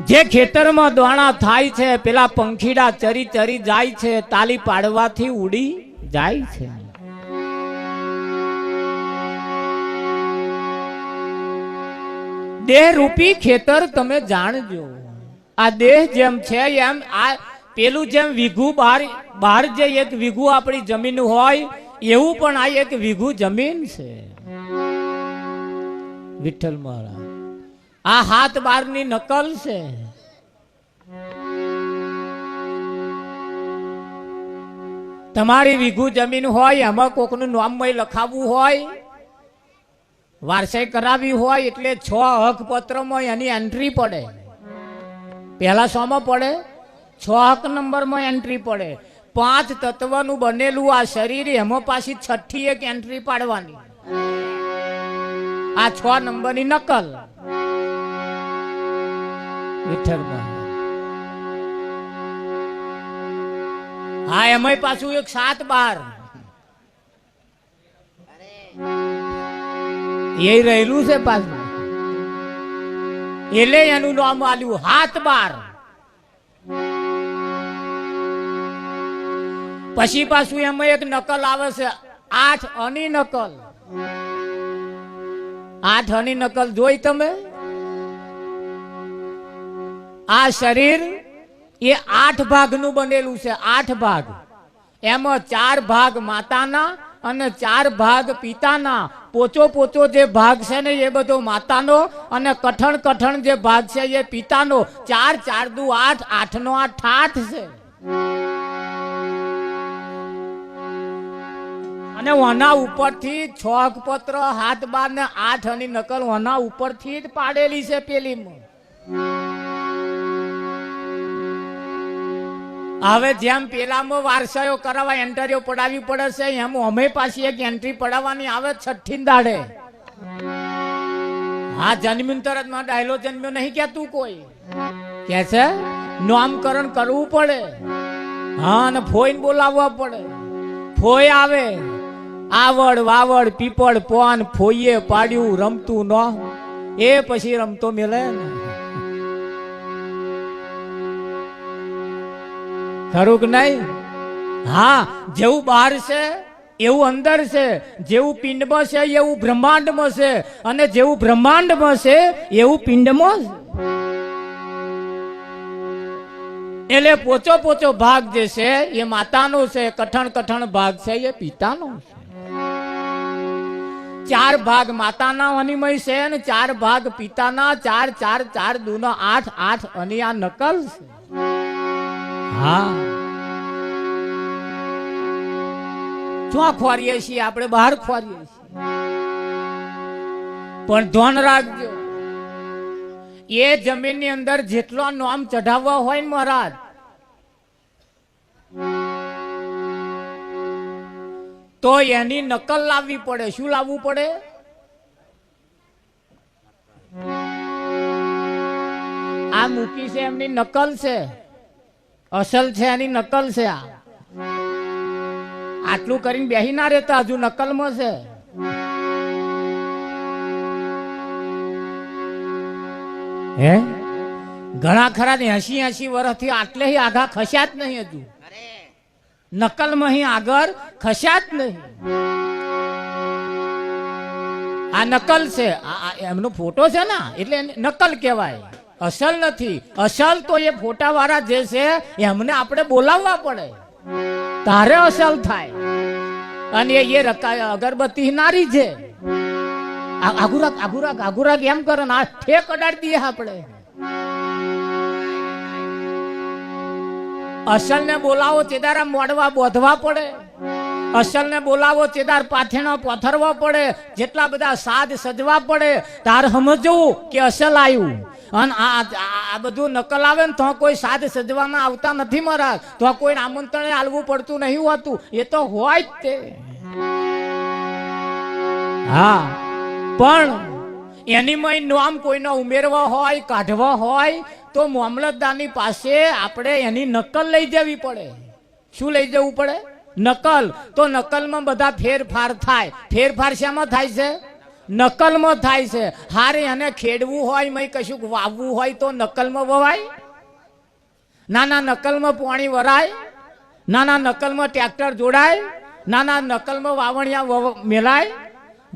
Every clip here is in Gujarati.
જે ખેતરમાં દોણા થાય છે પેલા પંખીડા ચરી ચરી જાય છે, તાલી પાડવાથી ઉડી જાય છે. દેહ રૂપી ખેતર તમે જાણજો. આ દેહ જેમ છે એમ આ પેલું જેમ વીઘું બહાર જે એક વીઘું આપણી જમીન હોય એવું પણ આ એક વીઘું જમીન છે. વિઠ્ઠલ મહારાજ આ હાથ બારની નકલ છે. તમારી વીઘું જમીન હોય એમાં કોકનું નામમાં લખાવવું હોય, વારસાઈ કરાવી હોય એટલે 6 હક પત્રમાં એની એન્ટ્રી પડે. પહેલા 100 માં પડે, 6 હક નંબરમાં એન્ટ્રી પડે. 5 તત્વનું બનેલું આ શરીર એમાં પાછી 6ઠી એક એન્ટ્રી પાડવાની. આ 6 નંબરની નકલ. વિઠ્ઠલમાં હા એમાંય પાછું એક 7 12 એ રહેલું છે પાછું. એટલે એનું નામ આલ્યું 7 12. પછી પાછું એમાં એક નકલ આવે છે 8 અની નકલ. 8 અની નકલ જોઈ તમે? આ શરીર એ 8 ભાગનું બનેલું છે. 8 ભાગ. એમાં 4 ભાગ માતાના અને 4 ભાગ પિતાના. પોચો જે ભાગ છે ને એ બધો માતાનો અને કઠણ જે ભાગ છે એ પિતાનો. 4 4 દુ 8, 8 નો 8 8 છે. અને ઓના ઉપરથી 6 પત્ર 7 12 ને 8 ની નકલ ઓના ઉપરથી જ પાડેલી છે પેલીમાં. હવે જેમ પેલામાં વારસાયો કરાવવા એન્ટ્રીઓ પડાવવી પડે છે એમ અમે પાછી એક એન્ટ્રી પડાવવાની આવે 6ઠી દાડે. હા જન્મ્યું તરત માં ડાયલો જન્મ્યો નહીં કેતું કોઈ કે છે નામકરણ કરવું પડે. હા અને ફોઈને બોલાવવા પડે. ફોઈ આવે આવડ વાવડ પીપળ પોન ફોઈએ પાડ્યું રમતું ન એ પછી રમતો મેલે ને. ખરું કે નહીં? હા જેવું બહાર છે એવું અંદર છે. જેવું પિંડમાં છે એવું બ્રહ્માંડમાં છે. અને જેવું બ્રહ્માંડમાં છે એવું પિંડમાં છે. એટલે પોચો ભાગ જે છે એ માતાનો છે. કઠણ ભાગ છે એ પિતાનો છે. 4 ભાગ માતાના અનિમય છે અને 4 ભાગ પિતાના. 4 4 4 દુ 8 8 અને આ નકલ છે. હા ચો ખોરીએ છીએ આપણે, બહાર ખોરીએ છીએ. પણ ધ્યાન રાખજો એ જમીન ની અંદર જેટલો નામ ચઢાવવા હોય ને મહારાજ તો એની નકલ લાવવી પડે. શું લાવવું પડે? આ મૂકી છે એમની નકલ છે. અસલ છે એની નકલ છે. આ આટલું કરીને બેહી ના રહેતા, હજુ નકલમાં છે. હે ઘણા ખરા 80 વર્ષથી આટલે આઘા ખસ્યા જ નહીં. હજુ નકલમાં આગળ ખસ્યા જ નહીં. આ નકલ છે. એમનો ફોટો છે ને એટલે નકલ કહેવાય, અસલ નથી. અસલ તો એ ફોટા વાળા જે છે એમને આપણે બોલાવવા પડે તારે અસલ થાય. અને એ અગરબત્તી નારી છે. આગુરાક એમ કરે ને આ ઠેક અડાડી દઈએ આપણે. અસલ ને બોલાવો ચેદારા મોડવા બોધવા પડે. અસલ ને બોલાવો ચેદાર પાથેણા પથરવા પડે. જેટલા બધા સાદ સજવા પડે તાર સમજવું કે અસલ આવ્યું. અને આ બધું નકલ આવે ને તો કોઈ સાદ સજવાના આવતા નથી મહારાજ. તો કોઈ આમંત્રણે આલવું પડતું નહીં હોતું. એ તો હોય જ તે. હા પણ એની મય નામ કોઈનો ઉમેરવા હોય કાઢવા હોય તો મામલતદારની પાસે આપણે એની નકલ લઈ જવી પડે. શું લઈ જવું પડે? નકલ. તો નકલમાં બધા ફેરફાર થાય. ફેરફાર શામાં થાય છે? નકલમાં થાય છે. હારે એને ખેડવું હોય મય કશું વાવવું હોય તો નકલમાં વવાય. નાના નકલમાં પાણી વરાય, નાના નકલમાં ટ્રેક્ટર જોડાય, નાના નકલમાં વાવણિયા મેલાય,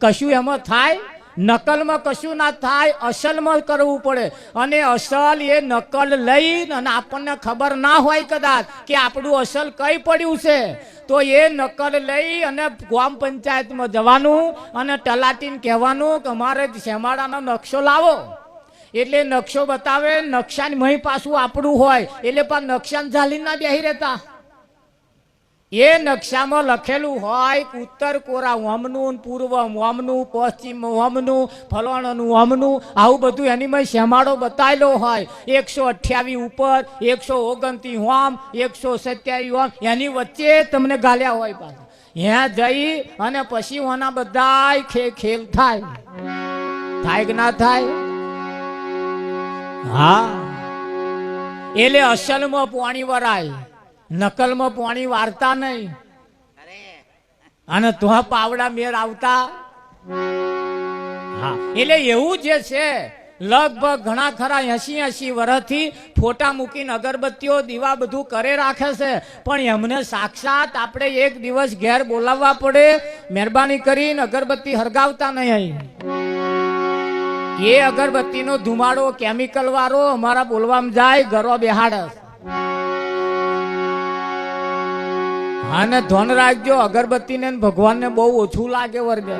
કશું એમાં થાય? નકલમાં કશું ના થાય, અસલમાં કરવું પડે. અને અસલ એ નકલ લઈ અને આપણને ખબર ના હોય કદાચ કે આપણું અસલ કઈ પડ્યું છે, તો એ નકલ લઈ અને ગ્રામ પંચાયતમાં જવાનું અને તલાટીને કહેવાનું કે અમારે શેમાડાનો નકશો લાવો. એટલે નકશો બતાવે, નકશાની મહી પાછું આપણું હોય એટલે પણ નકશાને ઝાલી ના બેહી રહેતા. એ નકશામાં લખેલું હોય ઉત્તર કોરા ઓમનું, પૂર્વ ઓમનું, પશ્ચિમ ઓમનું, ફલાણાનું ઓમનું, આવું બધું એની માં શેમાડો બતાવેલો હોય. 128 ઉપર, 129 ઓમ, 127 ઓમ, એની વચ્ચે તમને ગાલ્યા હોય પાછા. ત્યાં જઈ અને પછી ઓના બધા ખેલ થાય. થાય કે ના થાય? હા, એટલે અસલમાં પાણી વરાય, નકલમાં પાણી વારતા નહીં. અને તો પાવડા મેર આવતા. હા, એટલે એવું જે છે લગભગ ઘણા ખરા 80 વર્ષથી ફોટા મૂકીને અગરબત્તીઓ દીવા બધું કરે રાખે છે, પણ એમને સાક્ષાત આપણે એક દિવસ ઘેર બોલાવવા પડે. મહેરબાની કરીને અગરબત્તી હરગાવતા નહીં. એ અગરબત્તીનો ધુમાડો કેમિકલ વાળો અમારા બોલવામાં જાય, ઘરો બેહાડે. અને ધન રાખજો, અગરબત્તી ને ભગવાન ને બહુ ઓછું લાગે વર્ગે.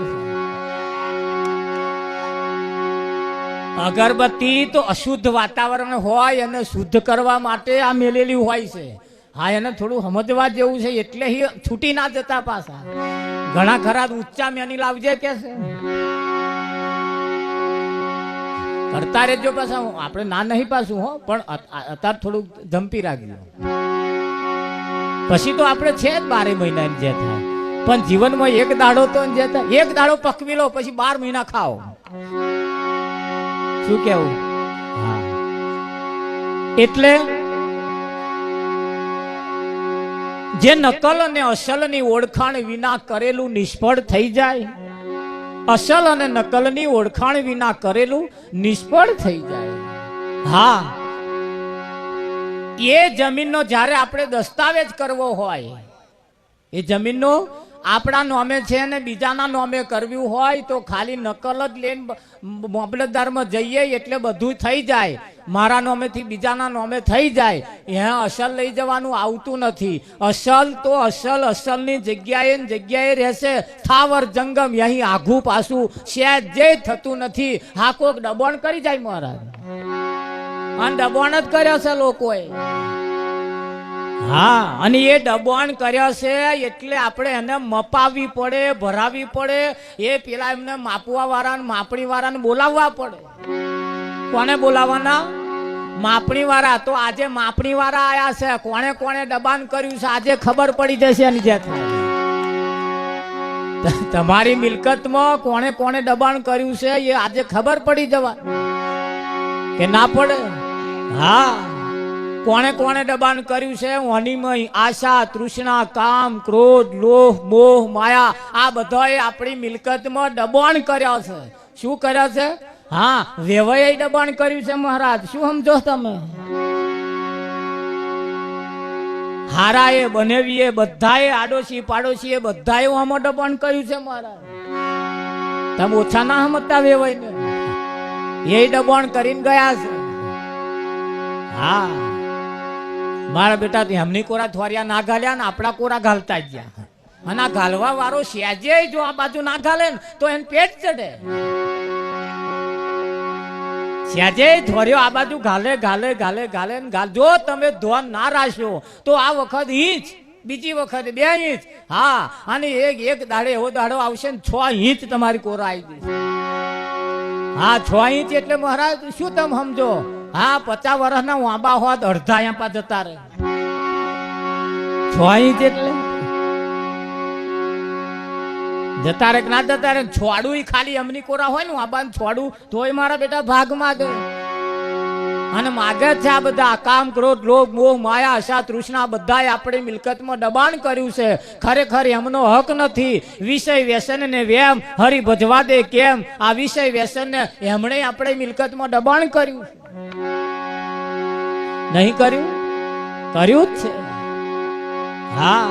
અગરબત્તી તો અશુદ્ધ વાતાવરણ હોય અને શુદ્ધ કરવા માટે આ મેલેલી હોય છે. હા, એને થોડું સમજવા જેવું છે, એટલે છૂટી ના જતા પાછા. ઘણા ખરા ઊંચા મેની લાવજે કે છે, કરતા રહેજો પાછા. આપણે ના નહીં પાછું હો, પણ અત્યારે થોડું ધમપી રાખજો. પછી તો આપણે છે જ 12 મહિના જે થાય, પણ જીવનમાં એક દાડો તો જે થાય, એક દાડો પકવી લો પછી 12 મહિના ખાઓ. શું કેવું? હા, એટલે જે નકલ અને અસલની ઓળખાણ વિના કરેલું નિષ્ફળ થઈ જાય. અસલ અને નકલની ઓળખાણ વિના કરેલું નિષ્ફળ થઈ જાય. હા, એ જમીનનો જ્યારે આપણે દસ્તાવેજ કરવો હોય, એ જમીનનો આપણા નામે છે ને બીજાના નામે કરવું હોય તો ખાલી નકલ જ લઈને મામલતદારમાં જઈએ એટલે બધું થઈ જાય. મારા નામેથી બીજાના નામે થઈ જાય. અહીંયા અસલ લઈ જવાનું આવતું નથી. અસલ તો અસલની જગ્યાએ રહેશે. સ્થાવર જંગમ અહીં આઘું પાછું સહેજ જે થતું નથી. હા, કોક દબાણ કરી જાય મહારાજ, અને દબાણ જ કર્યા છે લોકોએ. હા, અને એ દબાણ કર્યા છે એટલે આપણે એને મપાવવી પડે, ભરાવી પડે. એ પેલા એમને માપવા વાળા, માપણી વાળાને બોલાવવા પડે. કોને બોલાવવાના? માપણી વાળા. તો આજે માપણી વાળા આયા છે. કોણે કોણે દબાણ કર્યું છે આજે ખબર પડી જશે. એની જે થાય તમારી મિલકતમાં કોણે કોણે દબાણ કર્યું છે એ આજે ખબર પડી જવા કે ના પડે? હા, કોણે કોણે દબાણ કર્યું છે? અનિમય, આશા, તૃષ્ણા, કામ, ક્રોધ, લોભ, મોહ, માયા, આ બધાએ આપણી મિલકતમાં દબાણ કર્યા છે. શું કર્યા છે? હા, વેવાએ દબાણ કર્યું છે મહારાજ. શું સમજો તમે? હારાએ, બનેવીએ, બધાએ, આડોશી પાડોશીએ બધાએ આમાં દબાણ કર્યું છે મહારાજ. તમે ઓછા ના સમજતા વેવાઈને, એ દબાણ કરીને ગયા છે. હા, મારા બેટા એમની કોરા થોરિયા ના ઘાલ્યા ને આપણા કોરા ઘાલતા જ ગયા. અને આ ઘાલવા વાળો સહેજે જો આ બાજુ ના ઘાલે ને તો એને પેટ ચડે. સહેજે થોર્યો આ બાજુ ઘાલે ઘાલે ઘાલે ઘાલે ને ઘાલ. જો તમે ધોન ના રાખ્યો તો આ વખત ઇંચ, બીજી વખત 2 ઇંચ. હા, અને એક દાડે એવો દાડો આવશે ને 6 ઇંચ તમારી કોરા આવી જશે. હા, 6 ઇંચ એટલે મહારાજ શું તમે સમજો? હા, 50 વર્ષના વાંબા હોત અડધા અહીંયા જતા રહે. 6 ઇંચ એટલે જતા રે ના જતા રે. છોડું ખાલી અમની કોરા હોય ને વાંબા છોડું તોય મારા બેટા ભાગમાં ગયો. અને માગે છે આ બધા કામ ક્રોધ લોભ મોહ માયા આશા તૃષ્ણા બધાય આપણી મિલકતમાં દબાણ કર્યું છે. ખરેખર એમનો હક નથી. વિષય વ્યસન ને વેમ હરી ભજવા દે કેમ? આ વિષય વ્યસન ને એમણે આપણી મિલકતમાં દબાણ કર્યું નહીં કર્યું? કર્યું જ છે. હા,